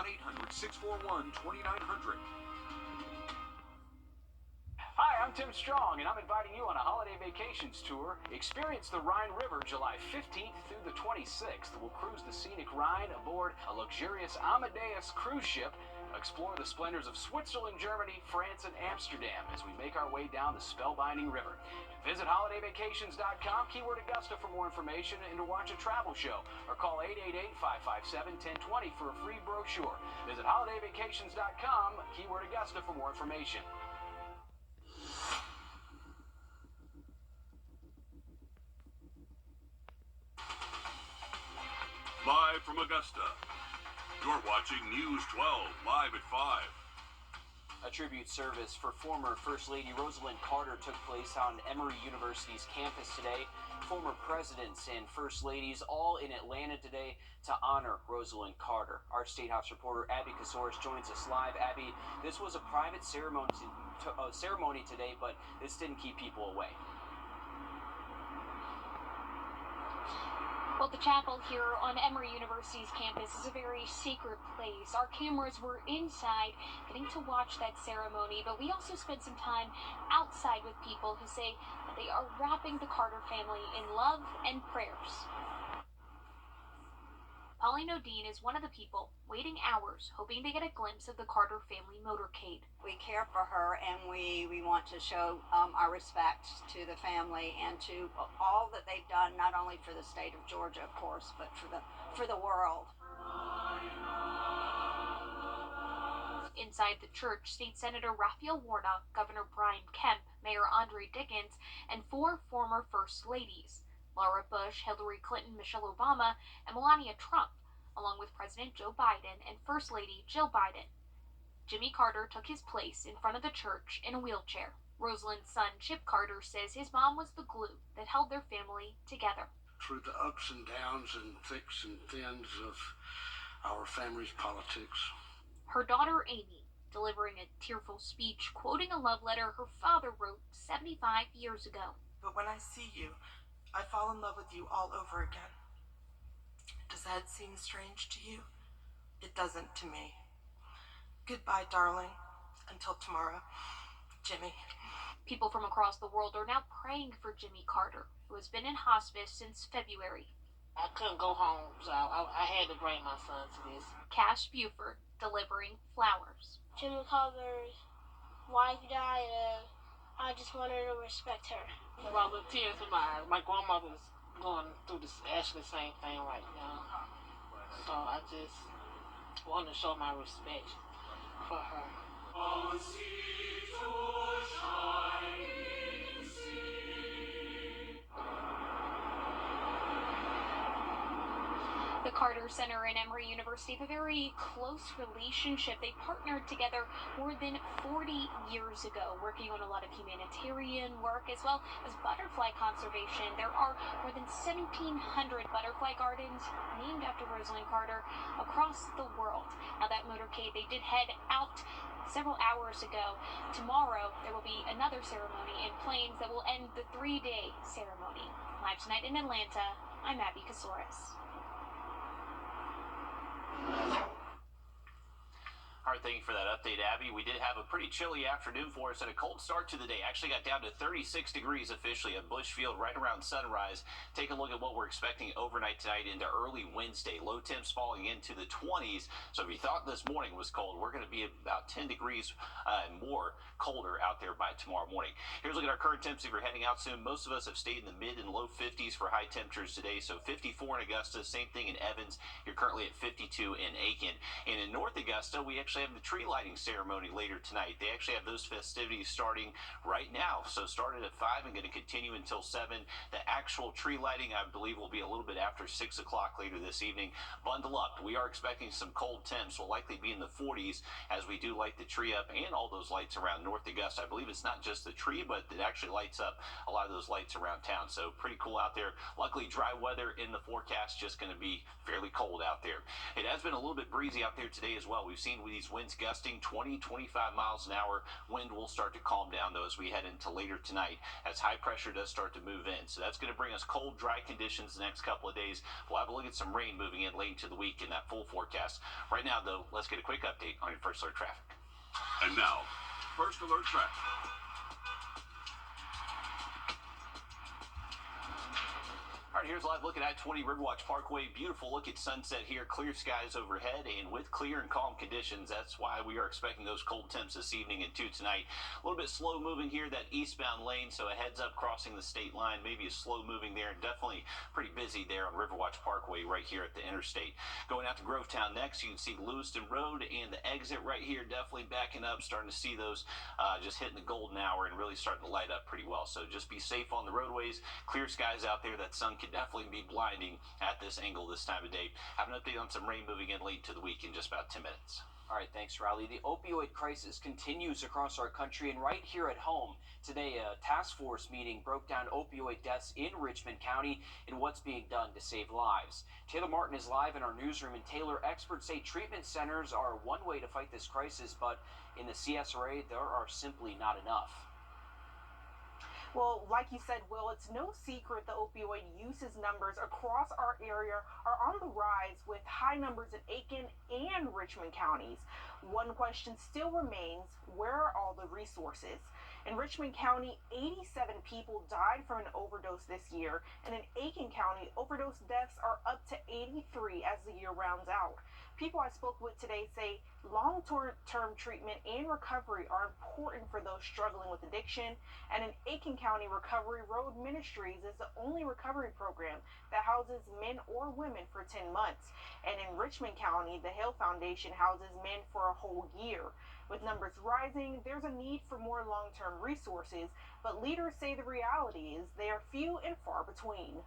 1-800-641-2900. Hi, I'm Tim Strong, and I'm inviting you on a holiday vacations tour. Experience the Rhine River July 15th through the 26th. We'll cruise the scenic Rhine aboard a luxurious Amadeus cruise ship, explore the splendors of Switzerland, Germany, France, and Amsterdam as we make our way down the spellbinding river. Visit holidayvacations.com, keyword Augusta, for more information and to watch a travel show, or call 888-557-1020 for a free brochure. Visit holidayvacations.com, keyword Augusta, for more information. Live from Augusta, you're watching News 12, live at 5. A tribute service for former First Lady Rosalind Carter took place on Emory University's campus today. Former presidents and First Ladies all in Atlanta today to honor Rosalind Carter. Our State House reporter Abby Kasoris joins us live. Abby, this was a private ceremony today, but this didn't keep people away. Well, the chapel here on Emory University's campus is a very sacred place. Our cameras were inside getting to watch that ceremony, but we also spent some time outside with people who say that they are wrapping the Carter family in love and prayers. Pauline O'Dean is one of the people waiting hours, hoping to get a glimpse of the Carter family motorcade. We care for her, and we want to show our respect to the family and to all that they've done, not only for the state of Georgia, of course, but for the world. Inside the church, State Senator Raphael Warnock, Governor Brian Kemp, Mayor Andre Dickens, and 4 former First Ladies: Laura Bush, Hillary Clinton, Michelle Obama, and Melania Trump, along with President Joe Biden and First Lady Jill Biden. Jimmy Carter took his place in front of the church in a wheelchair. Rosalind's son, Chip Carter, says his mom was the glue that held their family together. Through the ups and downs and thicks and thins of our family's politics. Her daughter, Amy, delivering a tearful speech quoting a love letter her father wrote 75 years ago. But when I see you, I fall in love with you all over again. Does that seem strange to you? It doesn't to me. Goodbye, darling. Until tomorrow. Jimmy. People from across the world are now praying for Jimmy Carter, who has been in hospice since February. I couldn't go home, so I had to bring my son to this. Cash Buford delivering flowers. Jimmy Carter's wife died, and I just wanted to respect her. About the tears in my eyes. My grandmother's going through this actually same thing right now. So I just want to show my respect for her. The Carter Center and Emory University have a very close relationship. They partnered together more than 40 years ago, working on a lot of humanitarian work as well as butterfly conservation. There are more than 1,700 butterfly gardens named after Rosalind Carter across the world. Now, that motorcade, they did head out several hours ago. Tomorrow, there will be another ceremony in Plains that will end the 3-day ceremony. Live tonight in Atlanta, I'm Abby Kasoris. All right, thank you for that update, Abby. We did have a pretty chilly afternoon for us and a cold start to the day. Actually got down to 36 degrees officially at Bushfield right around sunrise. Take a look at what we're expecting overnight tonight into early Wednesday. Low temps falling into the 20s. So if you thought this morning was cold, we're going to be about 10 degrees more colder out there by tomorrow morning. Here's a look at our current temps if you're heading out soon. Most of us have stayed in the mid and low 50s for high temperatures today. So 54 in Augusta, same thing in Evans. You're currently at 52 in Aiken. And in North Augusta, we actually have the tree lighting ceremony later tonight. They actually have those festivities starting right now. So started at 5 and going to continue until 7. The actual tree lighting, I believe, will be a little bit after 6 o'clock later this evening. Bundle up. We are expecting some cold temps. Will likely be in the 40s as we do light the tree up and all those lights around North Augusta. I believe it's not just the tree, but it actually lights up a lot of those lights around town. So pretty cool out there. Luckily, dry weather in the forecast, just going to be fairly cold out there. It has been a little bit breezy out there today as well. We've seen these those winds gusting 20, 25 miles an hour. Wind will start to calm down, though, as we head into later tonight, as high pressure does start to move in. So that's going to bring us cold, dry conditions the next couple of days. We'll have a look at some rain moving in late into the week in that full forecast. Right now, though, let's get a quick update on your First Alert traffic. And now, First Alert traffic. All right, here's a live look at I-20 Riverwatch Parkway. Beautiful look at sunset here. Clear skies overhead, and with clear and calm conditions, that's why we are expecting those cold temps this evening and tonight. A little bit slow moving here, that eastbound lane, so a heads up crossing the state line. Maybe a slow moving there, and definitely pretty busy there on Riverwatch Parkway right here at the interstate. Going out to Grovetown next, you can see Lewiston Road and the exit right here definitely backing up. Starting to see those just hitting the golden hour and really starting to light up pretty well. So just be safe on the roadways. Clear skies out there. That sun could definitely be blinding at this angle this time of day. Have an update on some rain moving in late to the week in just about 10 minutes. All right, thanks, Riley. The opioid crisis continues across our country, and right here at home today, a task force meeting broke down opioid deaths in Richmond County and what's being done to save lives. Taylor Martin is live in our newsroom, and Taylor, experts say treatment centers are one way to fight this crisis, but in the CSRA, there are simply not enough. Well, like you said, Will, it's no secret the opioid usage numbers across our area are on the rise, with high numbers in Aiken and Richmond counties. One question still remains: where are all the resources? In Richmond County, 87 people died from an overdose this year, and in Aiken County, overdose deaths are up to 83 as the year rounds out. People I spoke with today say long-term treatment and recovery are important for those struggling with addiction, and in Aiken County, Recovery Road Ministries is the only recovery program that houses men or women for 10 months. And in Richmond County, the Hale Foundation houses men for a whole year. With numbers rising, there's a need for more long-term resources, but leaders say the reality is they are few and far between.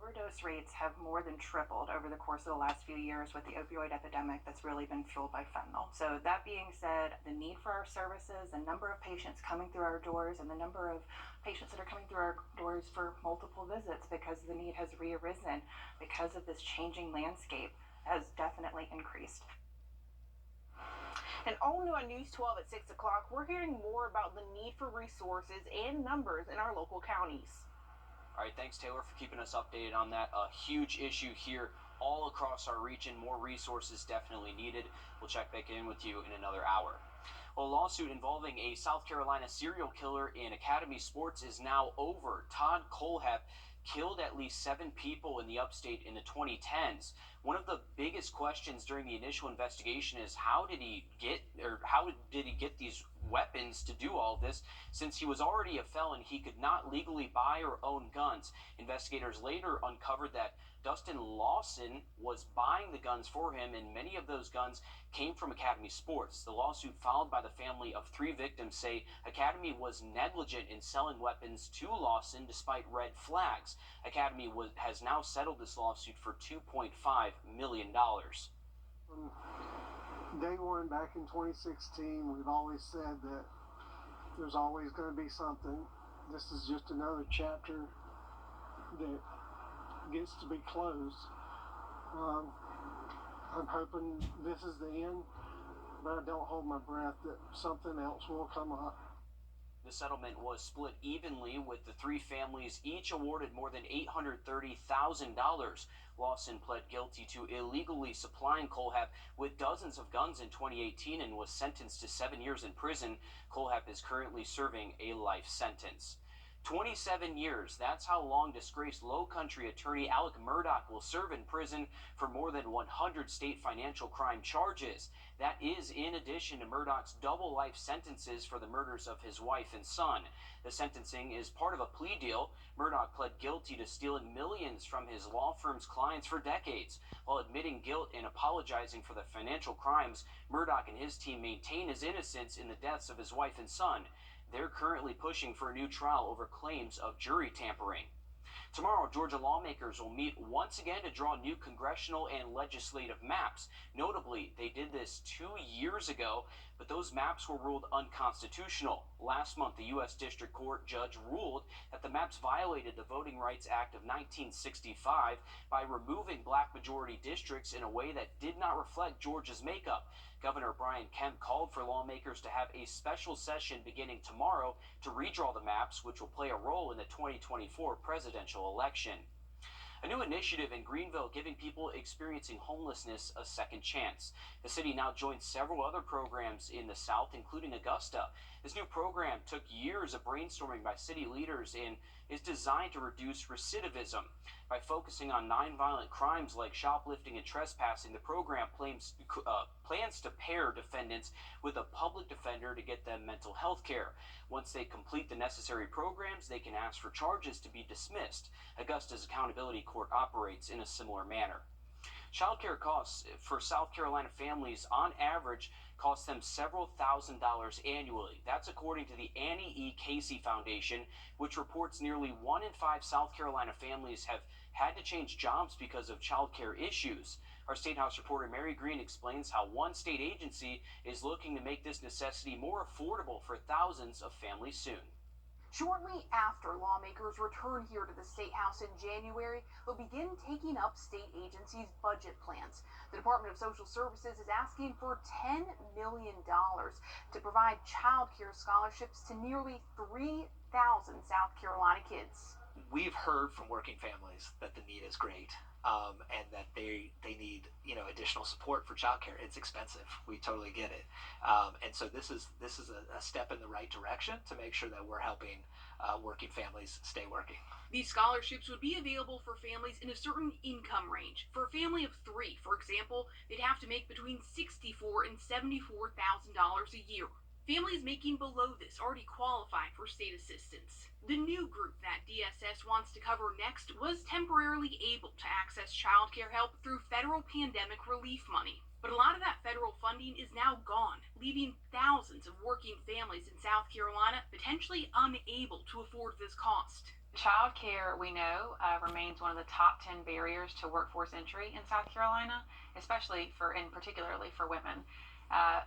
Overdose rates have more than tripled over the course of the last few years with the opioid epidemic that's really been fueled by fentanyl. So that being said, the need for our services, the number of patients coming through our doors, and the number of patients that are coming through our doors for multiple visits because the need has rearisen because of this changing landscape has definitely increased. And all new on News 12 at 6 o'clock, we're hearing more about the need for resources and numbers in our local counties. All right, thanks, Taylor, for keeping us updated on that. A huge issue here all across our region. More resources definitely needed. We'll check back in with you in another hour. Well, a lawsuit involving a South Carolina serial killer in Academy Sports is now over. Todd Colehap killed at least 7 people in the upstate in the 2010s. One of the biggest questions during the initial investigation is how did he get these weapons to do all this? Since he was already a felon, he could not legally buy or own guns. Investigators later uncovered that Dustin Lawson was buying the guns for him, and many of those guns came from Academy Sports. The lawsuit filed by the family of 3 victims say Academy was negligent in selling weapons to Lawson despite red flags. Academy has now settled this lawsuit for $2.5 million. From day one back in 2016, we've always said that there's always going to be something. This is just another chapter that gets to be closed. I'm hoping this is the end, but I don't hold my breath that something else will come up. The settlement was split evenly, with the 3 families each awarded more than $830,000. Lawson pled guilty to illegally supplying Colehap with dozens of guns in 2018 and was sentenced to 7 years in prison. Colehap is currently serving a life sentence. 27 years, that's how long disgraced Low Country attorney Alec Murdaugh will serve in prison for more than 100 state financial crime charges. That is in addition to Murdaugh's double life sentences for the murders of his wife and son. The sentencing is part of a plea deal. Murdaugh pled guilty to stealing millions from his law firm's clients for decades. While admitting guilt and apologizing for the financial crimes, Murdaugh and his team maintain his innocence in the deaths of his wife and son. They're currently pushing for a new trial over claims of jury tampering. Tomorrow, Georgia lawmakers will meet once again to draw new congressional and legislative maps. Notably, they did this 2 years ago, but those maps were ruled unconstitutional. Last month, the U.S. District Court judge ruled that the maps violated the Voting Rights Act of 1965 by removing black majority districts in a way that did not reflect Georgia's makeup. Governor Brian Kemp called for lawmakers to have a special session beginning tomorrow to redraw the maps, which will play a role in the 2024 presidential election. A new initiative in Greenville giving people experiencing homelessness a second chance. The city now joins several other programs in the South, including Augusta. This new program took years of brainstorming by city leaders and is designed to reduce recidivism. By focusing on nonviolent crimes like shoplifting and trespassing, the program plans to pair defendants with a public defender to get them mental health care. Once they complete the necessary programs, they can ask for charges to be dismissed. Augusta's Accountability Court operates in a similar manner. Childcare costs for South Carolina families on average cost them several $1,000s annually. That's according to the Annie E. Casey Foundation, which reports nearly 1 in 5 South Carolina families have had to change jobs because of childcare issues. Our State House reporter Mary Green explains how one state agency is looking to make this necessity more affordable for thousands of families soon. Shortly after lawmakers return here to the State House in January, they'll begin taking up state agencies' budget plans. The Department of Social Services is asking for $10 million to provide child care scholarships to nearly 3,000 South Carolina kids. We've heard from working families that the need is great, and that they need additional support for childcare. It's expensive. We totally get it, and so this is a step in the right direction to make sure that we're helping working families stay working. These scholarships would be available for families in a certain income range. For a family of 3, for example, they'd have to make between $64,000 and $74,000 a year. Families making below this already qualify for state assistance. The new group that DSS wants to cover next was temporarily able to access child care help through federal pandemic relief money. But a lot of that federal funding is now gone, leaving thousands of working families in South Carolina potentially unable to afford this cost. Child care, we know, remains one of the top 10 barriers to workforce entry in South Carolina, especially and particularly for women.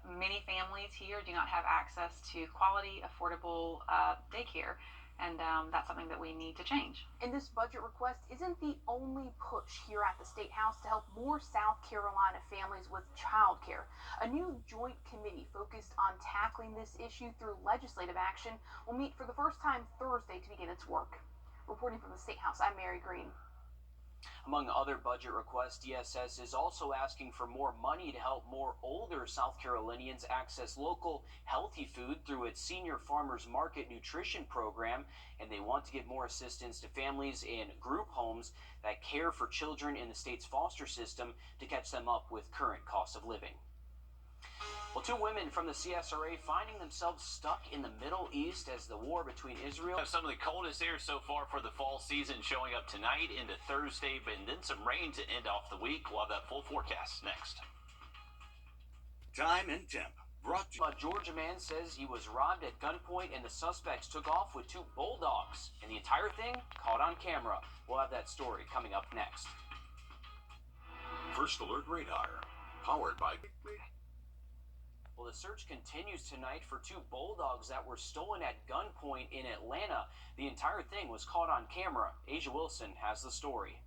Many families here do not have access to quality, affordable daycare, and that's something that we need to change. And this budget request isn't the only push here at the State House to help more South Carolina families with child care. A new joint committee focused on tackling this issue through legislative action will meet for the first time Thursday to begin its work. Reporting from the State House, I'm Mary Green. Among other budget requests, DSS is also asking for more money to help more older South Carolinians access local healthy food through its Senior Farmers Market Nutrition Program, and they want to give more assistance to families in group homes that care for children in the state's foster system to catch them up with current cost of living. Well, 2 women from the CSRA finding themselves stuck in the Middle East as the war between Israel. Some of the coldest air so far for the fall season showing up tonight into Thursday, and then some rain to end off the week. We'll have that full forecast next. Time and temp. Brought to A Georgia man says he was robbed at gunpoint and the suspects took off with 2 bulldogs. And the entire thing caught on camera. We'll have that story coming up next. First Alert Radar. Powered by... Well, the search continues tonight for 2 bulldogs that were stolen at gunpoint in Atlanta. The entire thing was caught on camera. Asia Wilson has the story.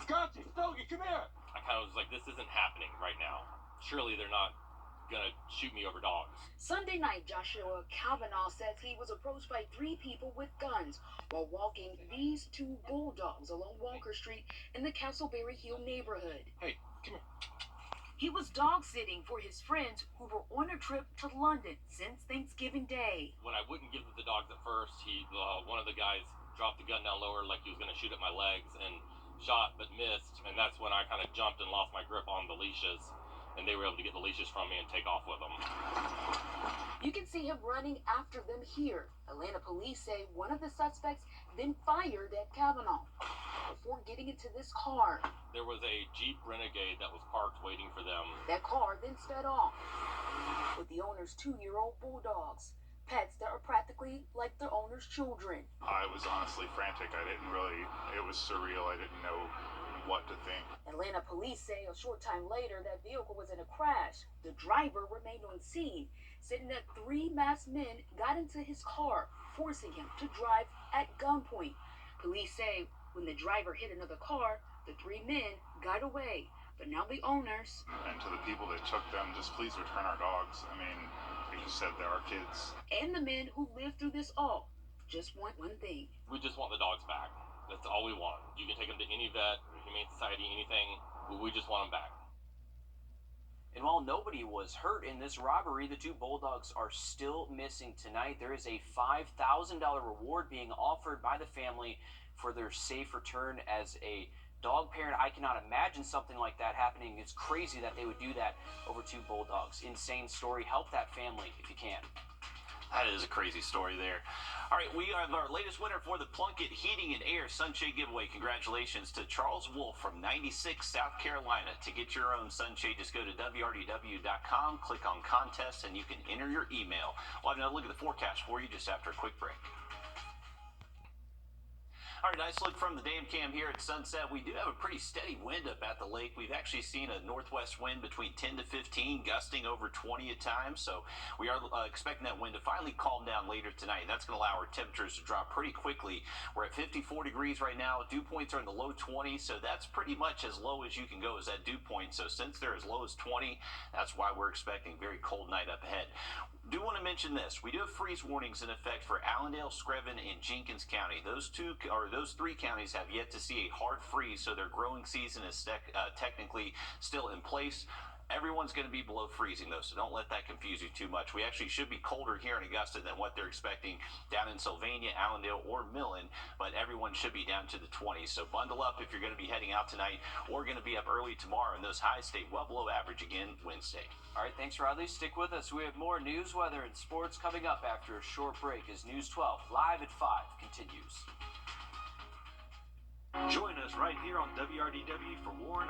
Scotty, Stogie, come here! I kind of was like, this isn't happening right now. Surely they're not gonna shoot me over dogs. Sunday night, Joshua Kavanaugh says he was approached by 3 people with guns while walking these 2 bulldogs along Walker Street in the Castleberry Hill neighborhood. Hey, come here. He was dog sitting for his friends who were on a trip to London since Thanksgiving Day. When I wouldn't give them the dogs at first, one of the guys dropped the gun down lower like he was going to shoot at my legs and shot but missed. And that's when I kind of jumped and lost my grip on the leashes. And they were able to get the leashes from me and take off with them. You can see him running after them here. Atlanta police say one of the suspects then fired at Kavanaugh before getting into this car. There was a Jeep Renegade that was parked waiting for them. That car then sped off with the owner's 2-year-old bulldogs, pets that are practically like their owner's children. I was honestly frantic. It was surreal. I didn't know what to think. Atlanta police say a short time later that vehicle was in a crash. The driver remained on scene, saying that 3 masked men got into his car, forcing him to drive at gunpoint. Police say when the driver hit another car, the 3 men got away. But now the owners And to the people that took them, just please return our dogs. I mean, like you said, they're our kids. and the men who lived through this all just want one thing. We just want the dogs back. That's all we want. You can take them to any vet, Humane Society, anything. We just want them back. And while nobody was hurt in this robbery, the two bulldogs are still missing tonight. There is a $5,000 reward being offered by the family for their safe return. As a dog parent, I cannot imagine something like that happening. It's crazy that they would do that over two bulldogs. Insane story. Help that family if you can. That is a crazy story there. All right, we have our latest winner for the Plunkett Heating and Air Sunshade Giveaway. Congratulations to Charles Wolf from 96, South Carolina. To get your own sunshade, just go to wrdw.com, click on contests, and you can enter your email. We'll have another look at the forecast for you just after a quick break. All right, nice look from the dam cam here at Sunset. We do have a pretty steady wind up at the lake. We've actually seen a northwest wind between 10 to 15, gusting over 20 at times. So we are expecting that wind to finally calm down later tonight. That's going to allow our temperatures to drop pretty quickly. We're at 54 degrees right now. Dew points are in the low 20s, so that's pretty much as low as you can go is that dew point. So since they're as low as 20, that's why we're expecting a very cold night up ahead. Do want to mention this. We do have freeze warnings in effect for Allendale, Screven, and Jenkins County. Those three counties have yet to see a hard freeze, so their growing season is technically still in place. Everyone's going to be below freezing, though, so don't let that confuse you too much. We actually should be colder here in Augusta than what they're expecting down in Sylvania, Allendale, or Millen, but everyone should be down to the 20s. So bundle up if you're going to be heading out tonight or going to be up early tomorrow, and those highs stay well below average again Wednesday. All right, thanks, Riley. Stick with us. We have more news, weather, and sports coming up after a short break as News 12 Live at 5 continues. Join us right here on WRDW for Warren